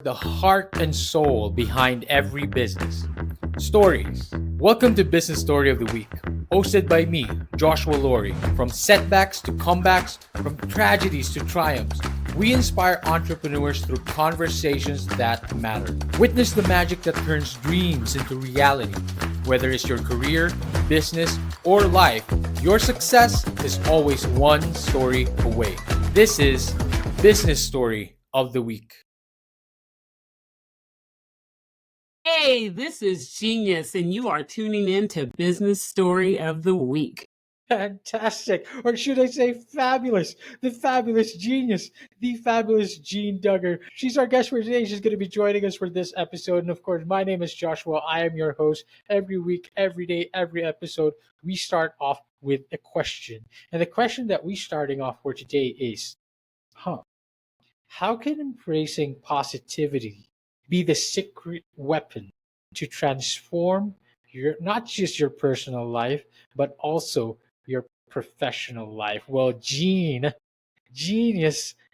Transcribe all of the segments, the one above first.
the heart and soul behind every business. Stories. Welcome to Business Story of the Week, hosted by me, Joshua Laurie. From setbacks to comebacks, from tragedies to triumphs, we inspire entrepreneurs through conversations that matter. Witness the magic that turns dreams into reality. Whether it's your career, business, or life, your success is always one story away. This is Business Story of the Week. Hey, this is Genius, and you are tuning in to Business Story of the Week. Fantastic, or should I say fabulous, the fabulous genius, the fabulous Jean Duggar. She's our guest for today. She's going to be joining us for this episode. And of course, my name is Joshua. I am your host. Every week, every day, every episode, we start off with a question. And the question that we're starting off for today is, how can embracing positivity be the secret weapon to transform your not just your personal life, but also your professional life? Well, Genius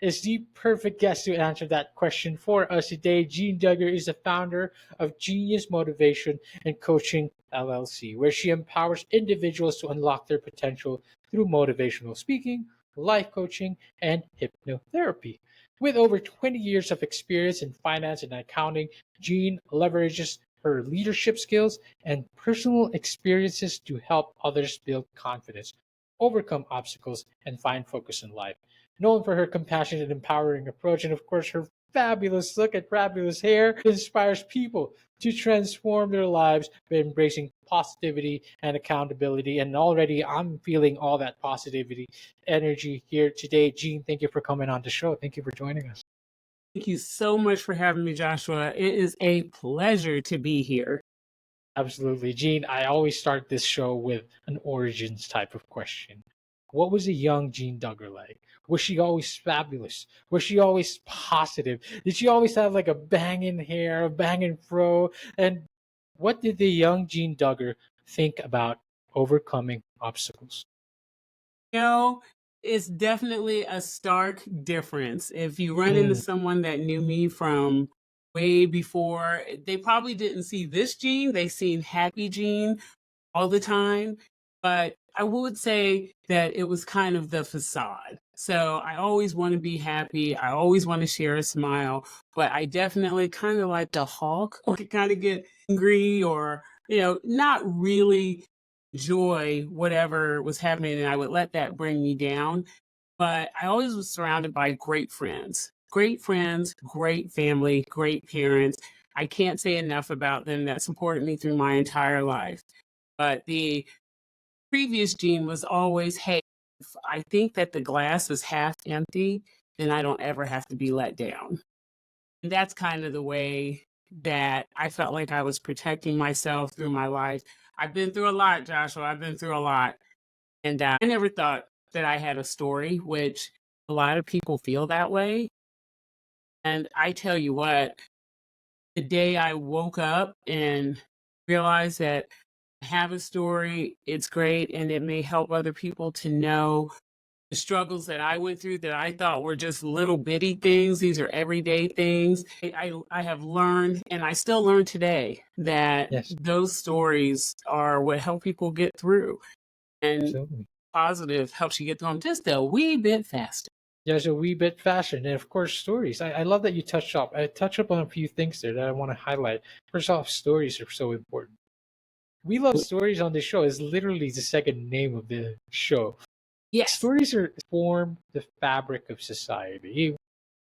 is the perfect guest to answer that question for us today. Jean Duggar is the founder of Genius Motivation and Coaching LLC, where she empowers individuals to unlock their potential through motivational speaking, life coaching, and hypnotherapy. With over 20 years of experience in finance and accounting, Jean leverages her leadership skills and personal experiences to help others build confidence, overcome obstacles, and find focus in life. Known for her compassionate and empowering approach, and of course her fabulous look and fabulous hair, inspires people to transform their lives by embracing positivity and accountability. And already I'm feeling all that positivity energy here today. Jean, thank you for coming on the show. Thank you for joining us. Thank you so much for having me, Joshua. It is a pleasure to be here. Absolutely. Jean, I always start this show with an origins type of question. What was a young Jean Duggar like? Was she always fabulous? Was she always positive? Did she always have like a banging hair, a banging fro? And what did the young Jean Duggar think about overcoming obstacles? You know, it's definitely a stark difference. If you run into someone that knew me from way before, they probably didn't see this Jean. They seen happy Jean all the time. But I would say that it was kind of the facade. So I always want to be happy. I always want to share a smile. But I definitely kind of like the Hulk, or kind of get angry, or, not really enjoy whatever was happening. And I would let that bring me down. But I always was surrounded by great friends, great friends, great family, great parents. I can't say enough about them. That supported me through my entire life. But the previous Jean was always, hey, if I think that the glass is half empty, then I don't ever have to be let down. And that's kind of the way that I felt like I was protecting myself through my life. I've been through a lot, Joshua. I've been through a lot. And I never thought that I had a story, which a lot of people feel that way. And I tell you what, the day I woke up and realized that I have a story, it's great, and it may help other people to know the struggles that I went through that I thought were just little bitty things. These are everyday things. I have learned, and I still learn today, that Yes, those stories are what help people get through. And absolutely. positive helps you get through them just a wee bit faster. There's a wee bit faster, and of course, stories. I love that you touched up. I touched up on a few things there that I want to highlight. First off, stories are so important. We love stories on the show is literally the second name of the show. Yes. Stories are form the fabric of society.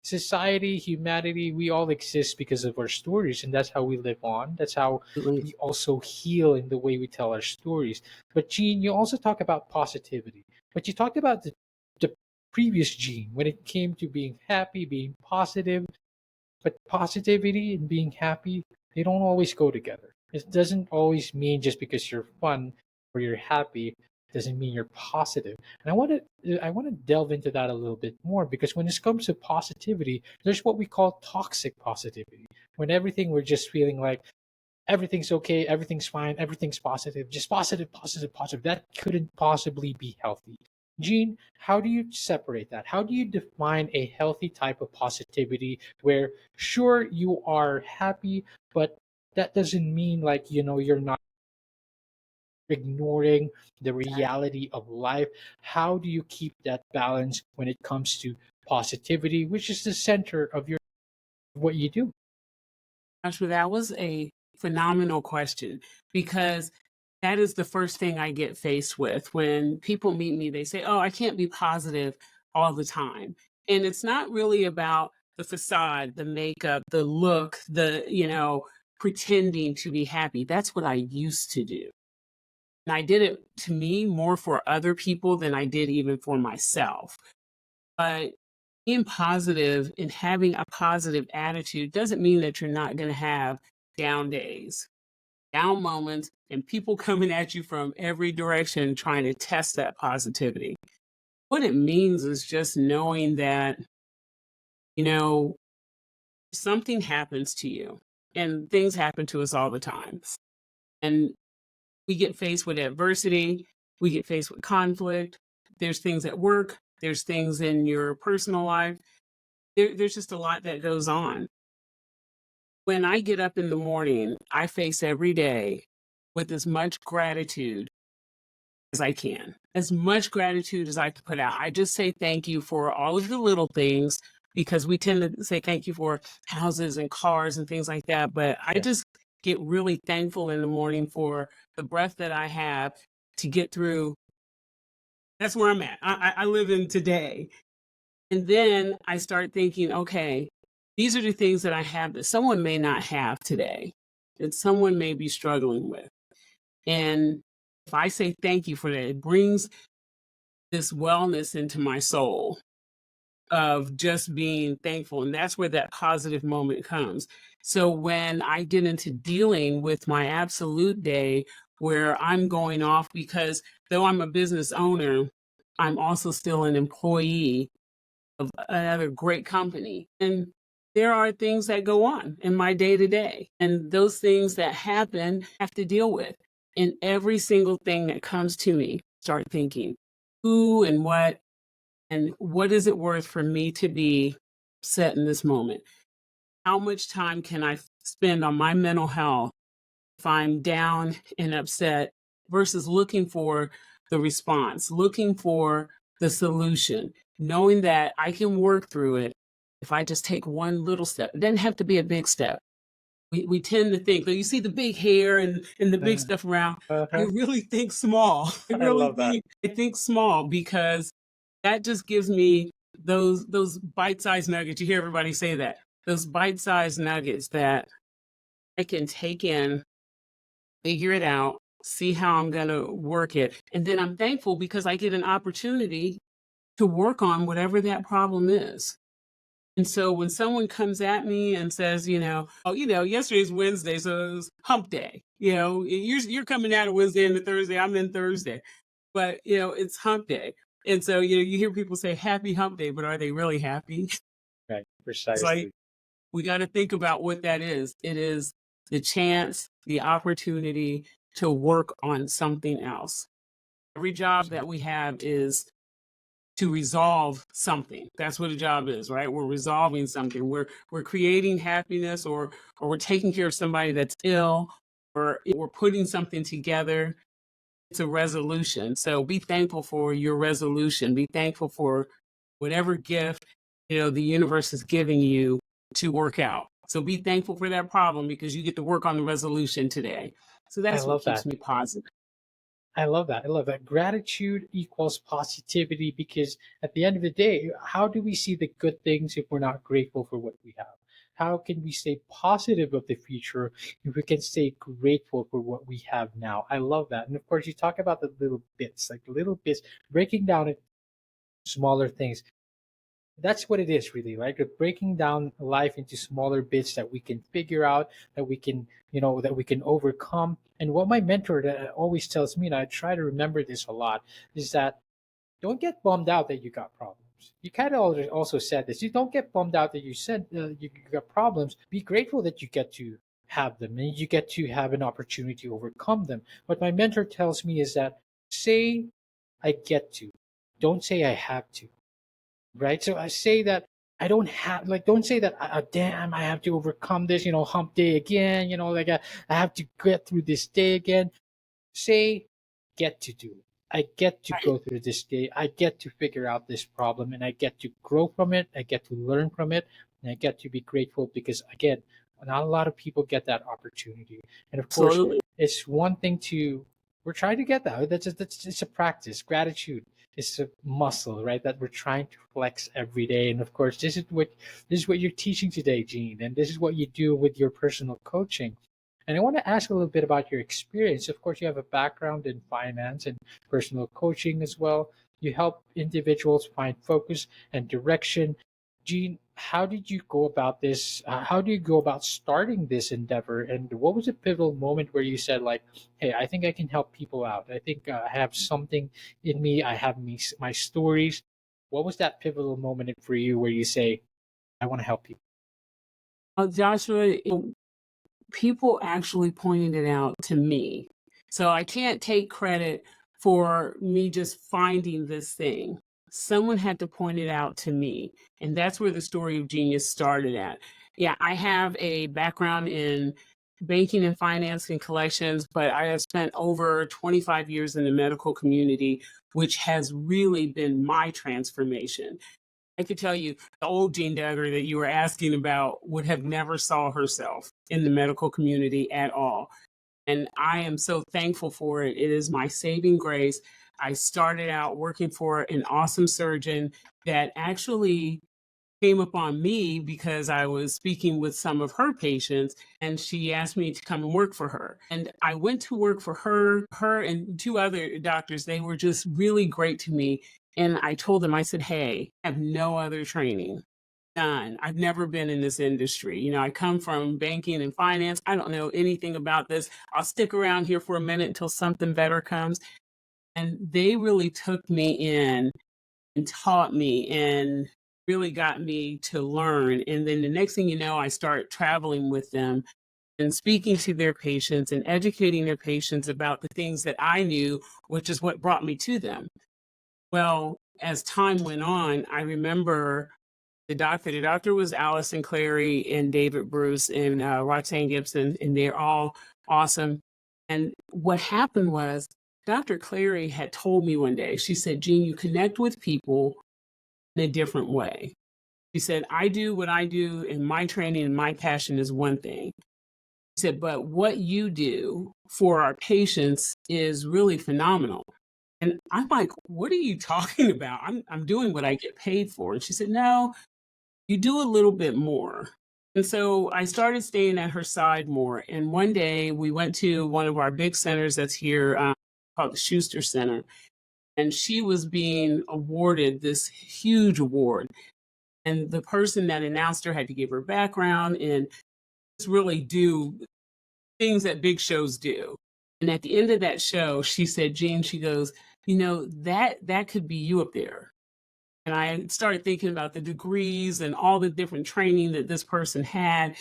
Society, humanity, we all exist because of our stories, and that's how we live on. That's how we also heal in the way we tell our stories. But Gene, you also talk about positivity. But you talked about the previous Gene when it came to being happy, being positive. But positivity and being happy, they don't always go together. It doesn't always mean just because you're fun or you're happy doesn't mean you're positive. And I want to delve into that a little bit more because when it comes to positivity, there's what we call toxic positivity. When everything we're just feeling like everything's okay, everything's fine, everything's positive, just positive, positive, positive. That couldn't possibly be healthy. Gene, how do you separate that? How do you define a healthy type of positivity where, sure, you are happy, but that doesn't mean like, you're not ignoring the reality of life? How do you keep that balance when it comes to positivity, which is the center of what you do? Actually, that was a phenomenal question because that is the first thing I get faced with when people meet me. They say, "Oh, I can't be positive all the time." And it's not really about the facade, the makeup, the look, pretending to be happy. That's what I used to do. And I did it to me more for other people than I did even for myself. But being positive and having a positive attitude doesn't mean that you're not going to have down days, down moments, and people coming at you from every direction trying to test that positivity. What it means is just knowing that, you know, something happens to you, and things happen to us all the time. And we get faced with adversity, we get faced with conflict. There's things at work, there's things in your personal life. There's just a lot that goes on. When I get up in the morning, I face every day with as much gratitude as I can, as much gratitude as I can put out. I just say thank you for all of the little things because we tend to say thank you for houses and cars and things like that. But I Yeah. just get really thankful in the morning for the breath that I have to get through. That's where I'm at. I live in today. And then I start thinking, okay, these are the things that I have that someone may not have today, that someone may be struggling with. And if I say thank you for that, it brings this wellness into my soul of just being thankful. And that's where that positive moment comes. So when I get into dealing with my absolute day where I'm going off, because though I'm a business owner, I'm also still an employee of another great company. And there are things that go on in my day to day. And those things that happen, I have to deal with. And every single thing that comes to me, start thinking who and what is it worth for me to be set in this moment? How much time can I spend on my mental health if I'm down and upset versus looking for the response, looking for the solution, knowing that I can work through it if I just take one little step. It doesn't have to be a big step. We tend to think, you see the big hair and the big Uh, stuff around. I uh-huh. really think small. I love that. I think small because that just gives me those bite-sized nuggets. You hear everybody say that. Those bite-sized nuggets that I can take in, figure it out, see how I'm going to work it. And then I'm thankful because I get an opportunity to work on whatever that problem is. And so when someone comes at me and says, oh, yesterday's Wednesday, so it was hump day. You're coming out of Wednesday into Thursday. I'm in Thursday, but it's hump day. And so you hear people say happy hump day, but are they really happy? Right, It's like precisely. we got to think about what that is. It is the chance, the opportunity to work on something else. Every job that we have is to resolve something. That's what a job is, right? We're resolving something. We're creating happiness or we're taking care of somebody that's ill or we're putting something together. It's a resolution. So be thankful for your resolution. Be thankful for whatever gift, the universe is giving you to work out. So be thankful for that problem because you get to work on the resolution today. So I that's what love keeps that. me positive. I love that. I love that. Gratitude equals positivity because at the end of the day, how do we see the good things if we're not grateful for what we have? How can we stay positive of the future if we can stay grateful for what we have now? I love that. And of course, you talk about the little bits, like the little bits, breaking down it smaller things. That's what it is really, right? We're breaking down life into smaller bits that we can figure out, that we can, that we can overcome. And what my mentor always tells me, and I try to remember this a lot, is that don't get bummed out that you got problems. You kind of also said this. You don't get bummed out that you said you got problems. Be grateful that you get to have them and you get to have an opportunity to overcome them. What my mentor tells me is that say I get to. don't say I have to, right? So I say that I don't have, like, don't say that, damn, I have to overcome this, hump day again, like I have to get through this day again. Say, get to do it. I get to Right. go through this day. I get to figure out this problem, and I get to grow from it. I get to learn from it, and I get to be grateful because, again, not a lot of people get that opportunity. And of course, Absolutely. it's one thing to, we're trying to get that. That's it's a practice. Gratitude is a muscle, right? That we're trying to flex every day. And of course, this is what you're teaching today, Gene, and this is what you do with your personal coaching. And I want to ask a little bit about your experience. Of course, you have a background in finance and personal coaching as well. You help individuals find focus and direction. Gene, how did you go about this? How do you go about starting this endeavor? And what was a pivotal moment where you said, like, hey, I think I can help people out. I think I have something in me. I have my stories. What was that pivotal moment for you where you say, I want to help people? Joshua, people actually pointed it out to me. So I can't take credit for me just finding this thing. Someone had to point it out to me. And that's where the story of genius started at. Yeah, I have a background in banking and finance and collections, but I have spent over 25 years in the medical community, which has really been my transformation. I could tell you the old Jean Duggar that you were asking about would have never saw herself in the medical community at all. And I am so thankful for it. It is my saving grace. I started out working for an awesome surgeon that actually came upon me because I was speaking with some of her patients and she asked me to come and work for her. And I went to work for her and two other doctors. They were just really great to me. And I told them, I said, hey, I have no other training. None. I've never been in this industry. I come from banking and finance. I don't know anything about this. I'll stick around here for a minute until something better comes. And they really took me in and taught me and really got me to learn. And then the next thing you know, I start traveling with them and speaking to their patients and educating their patients about the things that I knew, which is what brought me to them. Well, as time went on, I remember the doctor. The doctor was Allison Clary and David Bruce and Roxanne Gibson, and they're all awesome. And what happened was Dr. Clary had told me one day, she said, Jean, you connect with people in a different way. She said, I do what I do, and my training and my passion is one thing. She said, but what you do for our patients is really phenomenal. And I'm like, what are you talking about? I'm doing what I get paid for. And she said, no, you do a little bit more. And so I started staying at her side more. And one day we went to one of our big centers that's here called the Schuster Center. And she was being awarded this huge award. And the person that announced her had to give her background and just really do things that big shows do. And at the end of that show, she said, Jean, she goes, that could be you up there. And I started thinking about the degrees and all the different training that this person had.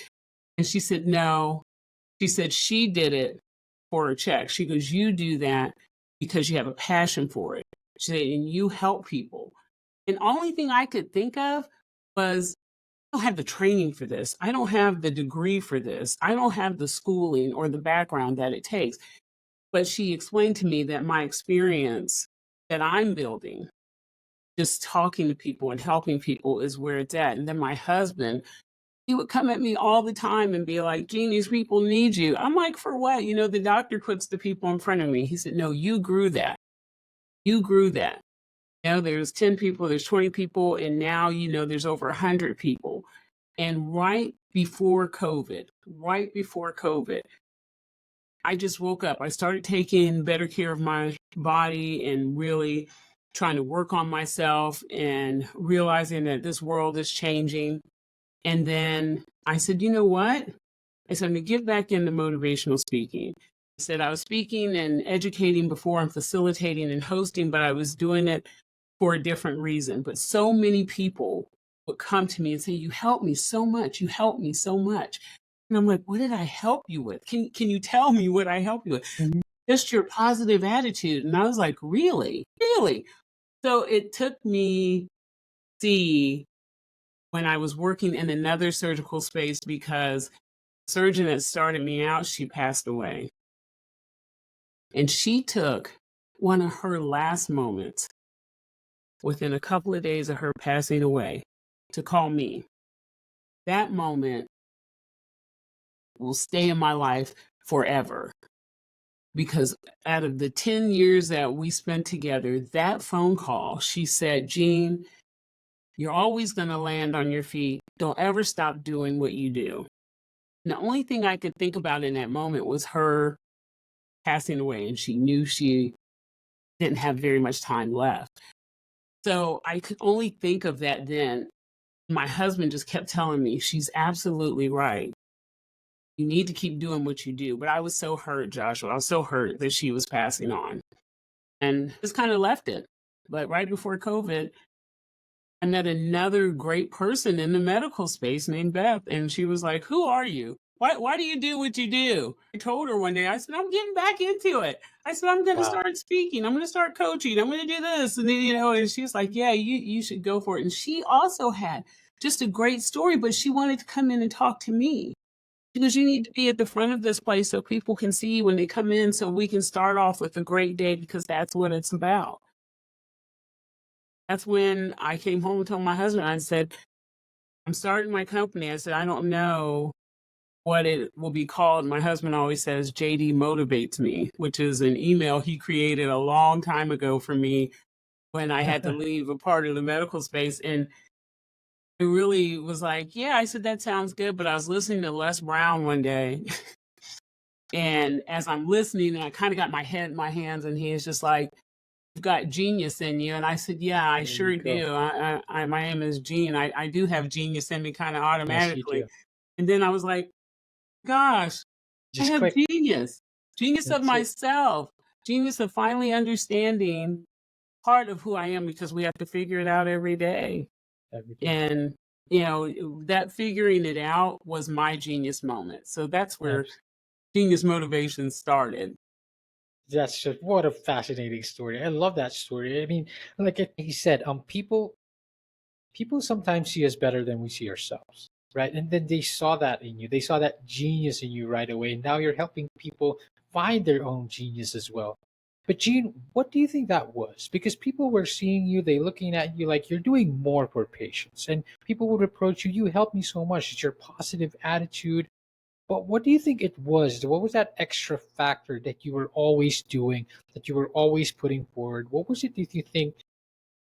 And she said, no. She said she did it for a check. She goes, you do that because you have a passion for it. She said, and you help people. And only thing I could think of was, I don't have the training for this. I don't have the degree for this. I don't have the schooling or the background that it takes. But she explained to me that my experience that I'm building, just talking to people and helping people, is where it's at. And then my husband, he would come at me all the time and be like, Jean, these people need you. I'm like, for what? The doctor puts the people in front of me. He said, no, you grew that. You grew that. There's 10 people, there's 20 people, and now, there's over 100 people. And right before COVID, I just woke up. I started taking better care of my body and really trying to work on myself and realizing that this world is changing. And then I said, you know what? I said, I'm going to get back into motivational speaking. I said, I was speaking and educating before and facilitating and hosting, but I was doing it for a different reason. But so many people would come to me and say, you helped me so much. You helped me so much. And I'm like, what did I help you with? Can you tell me what I helped you with? Mhm. Just your positive attitude. And I was like, really? Really? So it took me see when I was working in another surgical space because the surgeon that started me out, she passed away. And she took one of her last moments within a couple of days of her passing away to call me. That moment will stay in my life forever because out of the 10 years that we spent together, that phone call, she said, Jean, you're always going to land on your feet. Don't ever stop doing what you do. And the only thing I could think about in that moment was her passing away, and she knew she didn't have very much time left. So I could only think of that then. My husband just kept telling me, she's absolutely right. You need to keep doing what you do. But I was so hurt, Joshua. I was so hurt that she was passing on and just kind of left it. But right before COVID, I met another great person in the medical space named Beth. And she was like, who are you? Why do you do what you do? I told her one day, I said, I'm getting back into it. I said, I'm going to start speaking. I'm going to start coaching. I'm going to do this. And then, and she's like, yeah, you should go for it. And she also had just a great story, but she wanted to come in and talk to me. Because you need to be at the front of this place so people can see you when they come in so we can start off with a great day because that's what it's about. That's when I came home and told my husband, I said, I'm starting my company. I said, I don't know what it will be called. My husband always says JD motivates me, which is an email he created a long time ago for me when I had to leave a part of the medical space. And it really was like, yeah, I said, that sounds good. But I was listening to Les Brown one day. And as I'm listening, and I kind of got my head in my hands, and he is just like, you've got genius in you. And I said, yeah, I sure do. My name is Jean. I do have genius in me kind of automatically. Yes, and then I was like, gosh, just I have quick. genius of That's it. myself, genius of finally understanding part of who I am because we have to figure it out every day. And, that figuring it out was my genius moment. So that's where genius motivation started. That's just what a fascinating story. I love that story. I mean, like he said, people sometimes see us better than we see ourselves, right? And then they saw that in you. They saw that genius in you right away. And now you're helping people find their own genius as well. But Gene, what do you think that was? Because people were seeing you, they looking at you like you're doing more for patients, and people would approach you. You helped me so much. It's your positive attitude. But what do you think it was? What was that extra factor that you were always doing, that you were always putting forward? What was it that you think,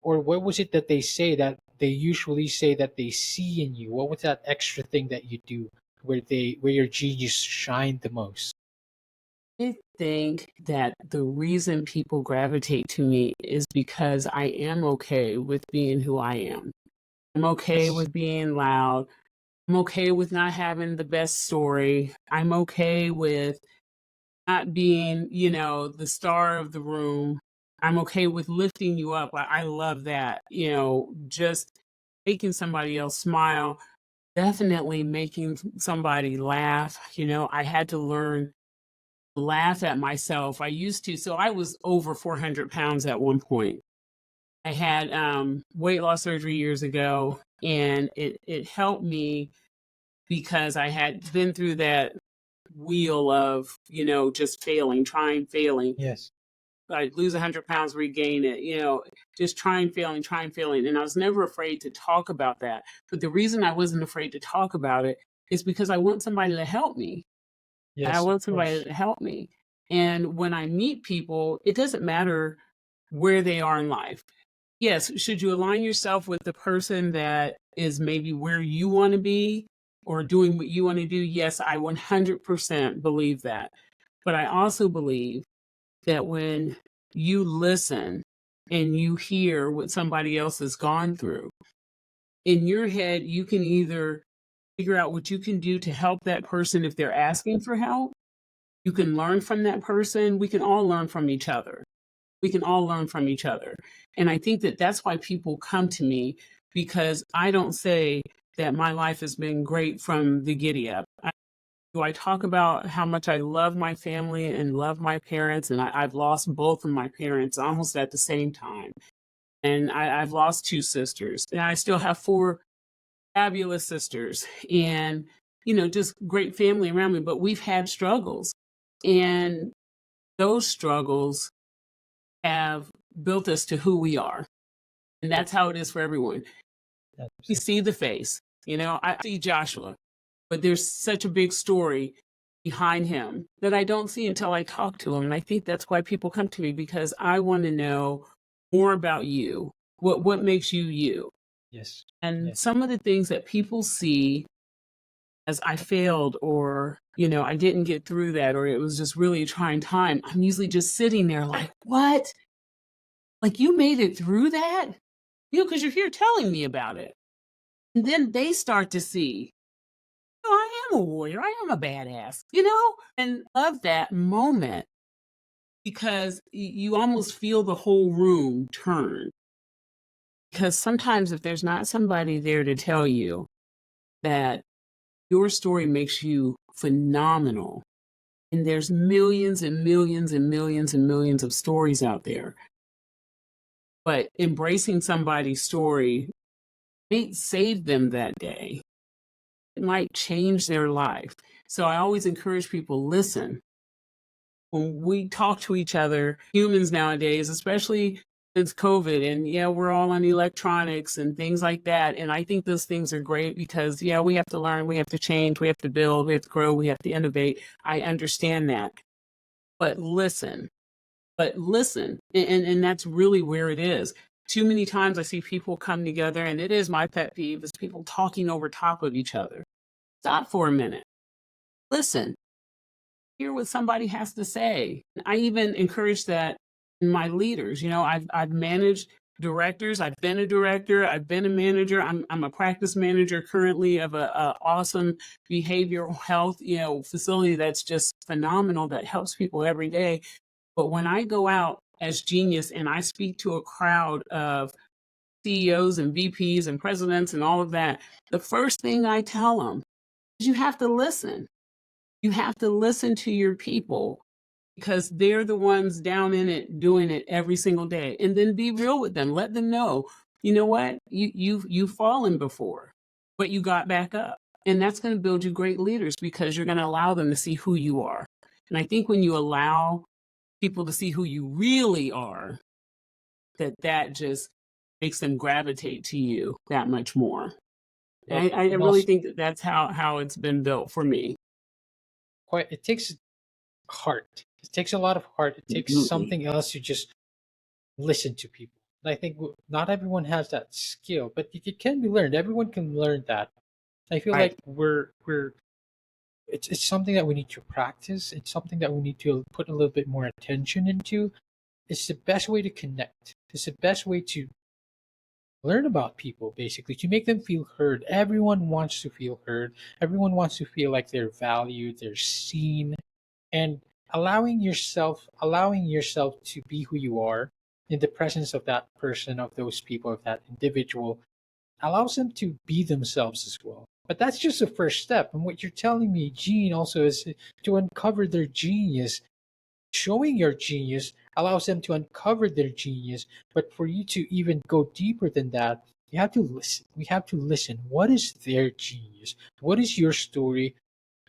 or what was it that they say that they usually say that they see in you? What was that extra thing that you do where your genius shined the most? I think that the reason people gravitate to me is because I am okay with being who I am. I'm okay with being loud. I'm okay with not having the best story. I'm okay with not being, the star of the room. I'm okay with lifting you up. I love that, just making somebody else smile, definitely making somebody laugh. I had to learn to laugh at myself. I used to. So I was over 400 pounds at one point. I had weight loss surgery years ago, and it helped me because I had been through that wheel of, just failing. Yes. I'd lose 100 pounds, regain it, just trying, failing. And I was never afraid to talk about that. But the reason I wasn't afraid to talk about it is because I want somebody to help me. I Yes, want of somebody course. to help me. And when I meet people, it doesn't matter where they are in life. Yes, should you align yourself with the person that is maybe where you want to be or doing what you want to do? Yes, I 100% believe that. But I also believe that when you listen and you hear what somebody else has gone through, in your head, you can either figure out what you can do to help that person if they're asking for help. You can learn from that person. We can all learn from each other. And I think that that's why people come to me, because I don't say that my life has been great from the giddy up. I talk about how much I love my family and love my parents, and I've lost both of my parents almost at the same time. And I've lost 2 sisters, and I still have 4 fabulous sisters and, just great family around me, but we've had struggles. And those struggles have built us to who we are. And that's how it is for everyone. We see the face. I see Joshua, but there's such a big story behind him that I don't see until I talk to him. And I think that's why people come to me, because I want to know more about you. What makes you you? Yes. And Yes. some of the things that people see as I failed, or, I didn't get through that, or it was just really a trying time, I'm usually just sitting there like, what? Like, you made it through that? Because you're here telling me about it. And then they start to see, I am a warrior. I am a badass, and love that moment, because you almost feel the whole room turn. Because sometimes if there's not somebody there to tell you that your story makes you phenomenal, and there's millions and millions and millions and millions of stories out there, but embracing somebody's story may save them that day. It might change their life. So I always encourage people, listen. When we talk to each other, humans nowadays, especially since COVID, and we're all on electronics and things like that. And I think those things are great because, we have to learn, we have to change, we have to build, we have to grow, we have to innovate. I understand that. But listen, and that's really where it is. Too many times I see people come together, and it is my pet peeve, is people talking over top of each other. Stop for a minute. Listen. Hear what somebody has to say. I even encourage that in my leaders. I've managed directors. I've been a director. I've been a manager. I'm a practice manager currently of a awesome behavioral health, facility that's just phenomenal, that helps people every day. But when I go out as Genius and I speak to a crowd of CEOs and VPs and presidents and all of that, the first thing I tell them is you have to listen. You have to listen to your people, because they're the ones down in it, doing it every single day. And then be real with them. Let them know, you know what? You've fallen before, but you got back up. And that's going to build you great leaders, because you're going to allow them to see who you are. And I think when you allow people to see who you really are, that just makes them gravitate to you that much more. And I really think that's how it's been built for me. It takes heart. It takes a lot of heart. It takes something else to just listen to people. And I think not everyone has that skill, but it can be learned. Everyone can learn that. I feel like it's something that we need to practice. It's something that we need to put a little bit more attention into. It's the best way to connect. It's the best way to learn about people, basically, to make them feel heard. Everyone wants to feel heard. Everyone wants to feel like they're valued, they're seen, and allowing yourself to be who you are in the presence of that person, of those people, of that individual, allows them to be themselves as well. But that's just the first step. And what you're telling me, Gene, also is to uncover their genius. Showing your genius allows them to uncover their genius. But for you to even go deeper than that, you have to listen. We have to listen. What is their genius? What is your story?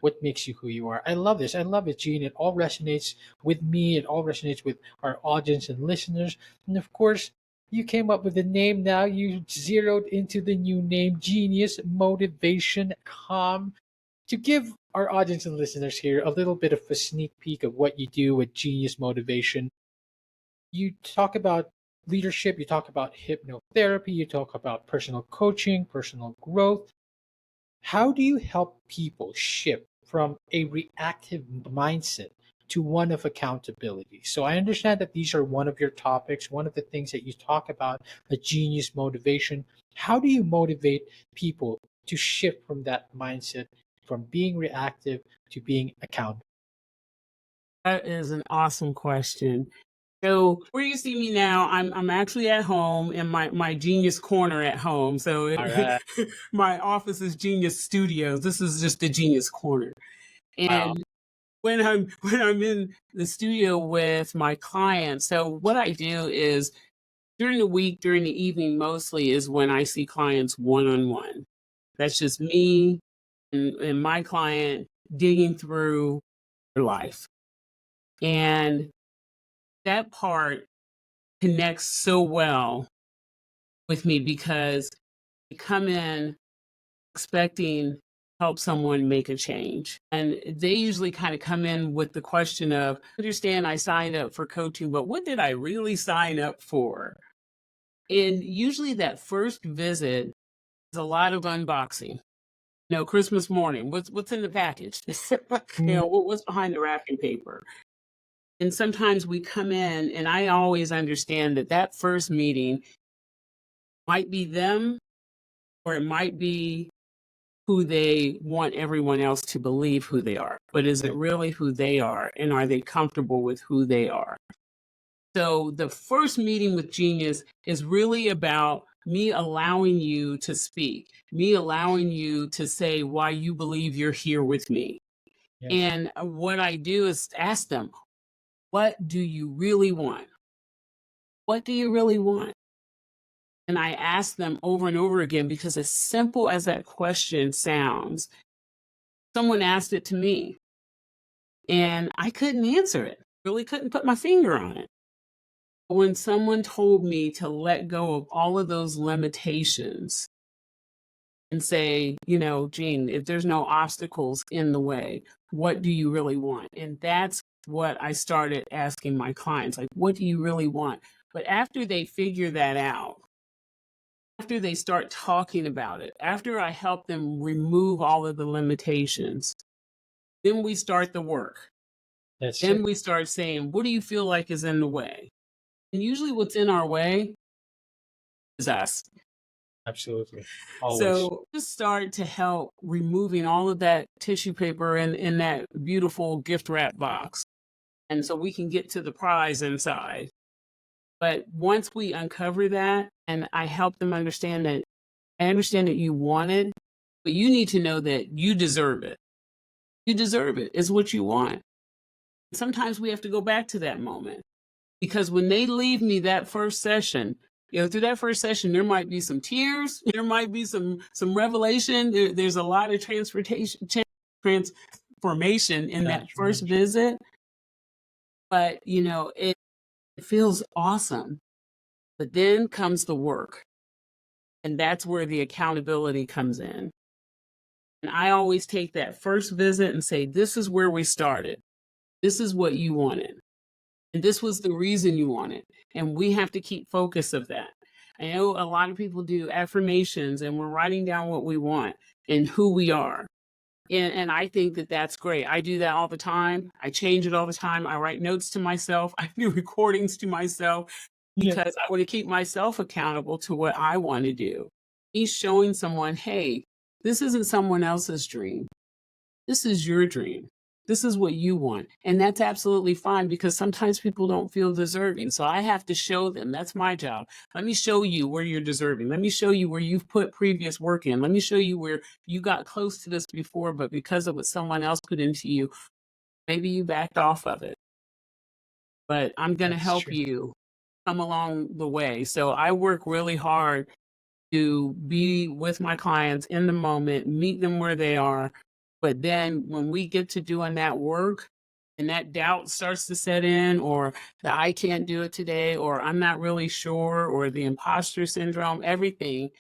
What makes you who you are? I love this. I love it, Gene. It all resonates with me. It all resonates with our audience and listeners. And of course, you came up with the name now. You zeroed into the new name, Genius Motivation Calm, to give our audience and listeners here a little bit of a sneak peek of what you do with Genius Motivation. You talk about leadership, you talk about hypnotherapy, you talk about personal coaching, personal growth. How do you help people shift from a reactive mindset to one of accountability? So I understand that these are one of your topics, one of the things that you talk about, a Genius Motivation. How do you motivate people to shift from that mindset, from being reactive to being accountable? That is an awesome question. So where you see me now, I'm actually at home in my Genius corner at home. So All right. my office is Genius Studios. This is just the Genius corner. Wow. And when I'm in the studio with my clients, so what I do is During the week, during the evening, mostly is when I see clients one-on-one. That's just me and my client digging through their life. And that part connects so well with me because they come in expecting to help someone make a change. And they usually kind of come in with the question of, understand I signed up for coaching, but what did I really sign up for? And usually that first visit is a lot of unboxing. Christmas morning, what's in the package? What's behind the wrapping paper? And sometimes we come in, and I always understand that first meeting might be them, or it might be who they want everyone else to believe who they are. But is it really who they are? And are they comfortable with who they are? So the first meeting with Genius is really about me allowing you to speak, me allowing you to say why you believe you're here with me. Yes. And what I do is ask them, what do you really want? What do you really want? And I ask them over and over again, because as simple as that question sounds, someone asked it to me and I couldn't answer it, really couldn't put my finger on it. When someone told me to let go of all of those limitations and say, Jean, if there's no obstacles in the way, what do you really want? And that's what I started asking my clients, like, what do you really want? But after they figure that out, after they start talking about it, after I help them remove all of the limitations, then we start the work. Then we start saying, what do you feel like is in the way? And usually what's in our way is us. Absolutely. Always. So just start to help removing all of that tissue paper in that beautiful gift wrap box. And so we can get to the prize inside. But once we uncover that, and I help them understand that, I understand that you want it, but you need to know that you deserve it. You deserve it. It's what you want. Sometimes we have to go back to that moment, because when they leave me that first session, through that first session, there might be some tears, there might be some revelation. There's a lot of transformation in that first visit. But it feels awesome. But then comes the work, and that's where the accountability comes in. And I always take that first visit and say, this is where we started. This is what you wanted. And this was the reason you wanted. And we have to keep focus of that. I know a lot of people do affirmations, and we're writing down what we want and who we are. And I think that that's great. I do that all the time. I change it all the time. I write notes to myself. I do recordings to myself, because I want to keep myself accountable to what I want to do. He's showing someone, hey, this isn't someone else's dream. This is your dream. This is what you want. And that's absolutely fine, because sometimes people don't feel deserving. So I have to show them. That's my job. Let me show you where you're deserving. Let me show you where you've put previous work in. Let me show you where you got close to this before, but because of what someone else put into you, maybe you backed off of it. But I'm going to help you come along the way. So I work really hard to be with my clients in the moment, meet them where they are. But then when we get to doing that work and that doubt starts to set in, or the I can't do it today, or I'm not really sure, or the imposter syndrome, everything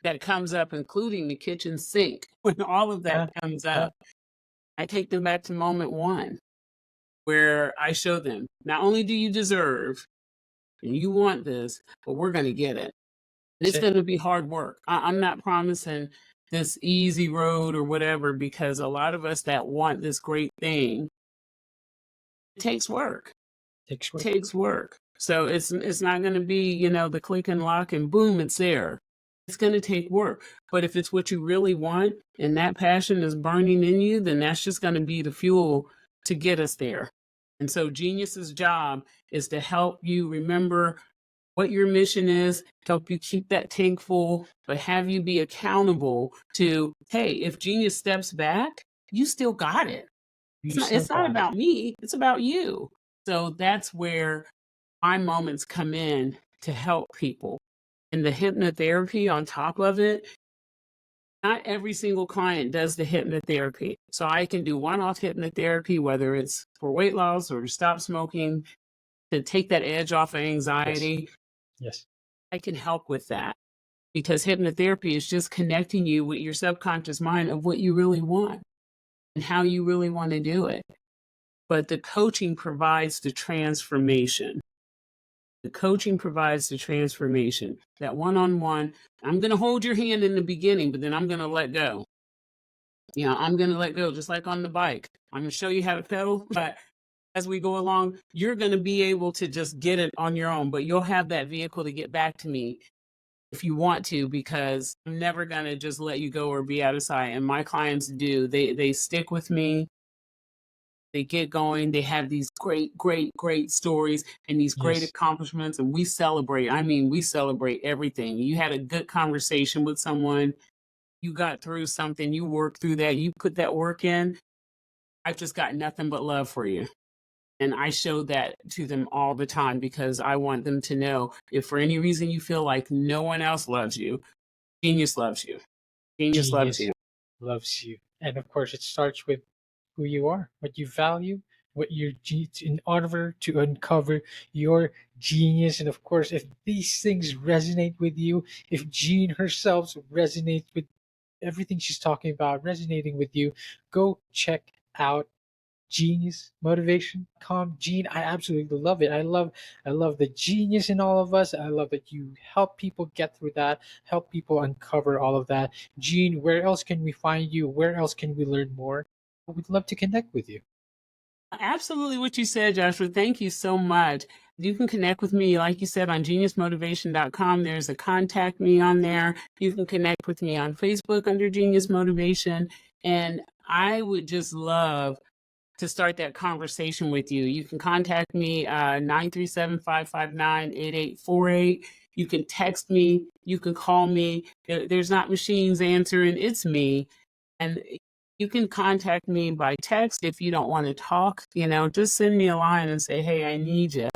that comes up, including the kitchen sink, when all of that comes up, I take them back to moment one, where I show them, not only do you deserve and you want this, but we're going to get it. It's going to be hard work. I'm not promising this easy road or whatever, because a lot of us that want this great thing, it takes work. It takes work. So it's not going to be, the click and lock and boom, it's there. It's going to take work. But if it's what you really want and that passion is burning in you, then that's just going to be the fuel to get us there. And so Genius's job is to help you remember what your mission is, help you keep that tank full, but have you be accountable to, hey, if Genius steps back, you still got it. It's not about me, it's about you. So that's where my moments come in to help people. And the hypnotherapy on top of it, not every single client does the hypnotherapy. So I can do one-off hypnotherapy, whether it's for weight loss or to stop smoking, to take that edge off of anxiety. Yes. I can help with that because hypnotherapy is just connecting you with your subconscious mind of what you really want and how you really want to do it. But the coaching provides the transformation. The coaching provides the transformation. That one-on-one, I'm going to hold your hand in the beginning, but then I'm going to let go. You know, I'm going to let go, just like on the bike. I'm going to show you how to pedal, but as we go along, you're going to be able to just get it on your own, but you'll have that vehicle to get back to me if you want to, because I'm never going to just let you go or be out of sight. And my clients do. They stick with me. They get going. They have these great stories and these great Yes. accomplishments, and we celebrate. I mean, we celebrate everything. You had a good conversation with someone, you got through something, you worked through that, you put that work in. I've just got nothing but love for you. And I show that to them all the time because I want them to know if for any reason you feel like no one else loves you, Genius loves you. Genius loves Genius you. loves you. And of course, it starts with who you are, what you value, what your in order to uncover your genius. And of course, if these things resonate with you, if Jean herself resonates with everything she's talking about, resonating with you, go check out Genius Motivation. Calm Gene, I absolutely love it. I love the genius in all of us. I love that you help people get through that, help people uncover all of that. Gene, where else can we find you? Where else can we learn more? We'd love to connect with you. Absolutely what you said, Joshua. Thank you so much. You can connect with me, like you said, on geniusmotivation.com. There's a contact me on there. You can connect with me on Facebook under Genius Motivation. And I would just love to start that conversation with you. You can contact me 937-559-8848. You can text me, you can call me. There's not machines answering, it's me. And you can contact me by text if you don't want to talk. Just send me a line and say, hey, I need you.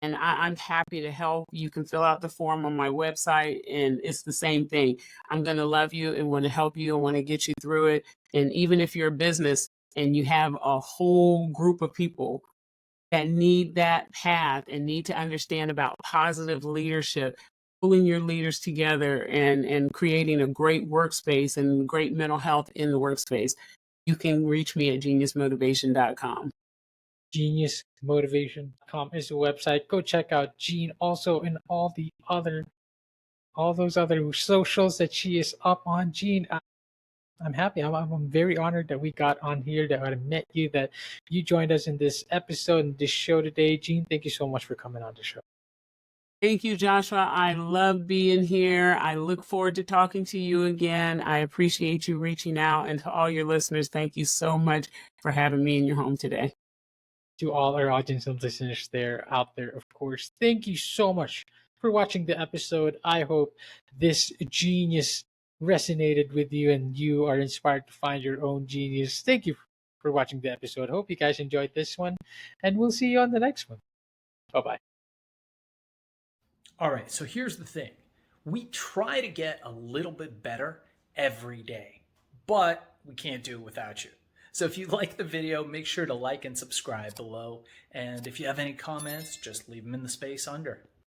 And I'm happy to help. You can fill out the form on my website, and it's the same thing. I'm going to love you and want to help you and want to get you through it. And even if you're a business and you have a whole group of people that need that path and need to understand about positive leadership, pulling your leaders together and creating a great workspace and great mental health in the workspace, you can reach me at geniusmotivation.com. Geniusmotivation.com is the website. Go check out Jean also in all those other socials that she is up on. Jean, I'm happy. I'm very honored that we got on here, that I met you, that you joined us in this episode and this show today. Jean, thank you so much for coming on the show. Thank you, Joshua. I love being here. I look forward to talking to you again. I appreciate you reaching out. And to all your listeners, thank you so much for having me in your home today. To all our audience and listeners out there, of course, thank you so much for watching the episode. I hope this genius resonated with you and you are inspired to find your own genius. Thank you for watching the episode. Hope you guys enjoyed this one, and we'll see you on the next one. Bye bye. All right, so here's the thing. We try to get a little bit better every day, but we can't do it without you. So if you like the video, make sure to like and subscribe below. And if you have any comments, just leave them in the space under.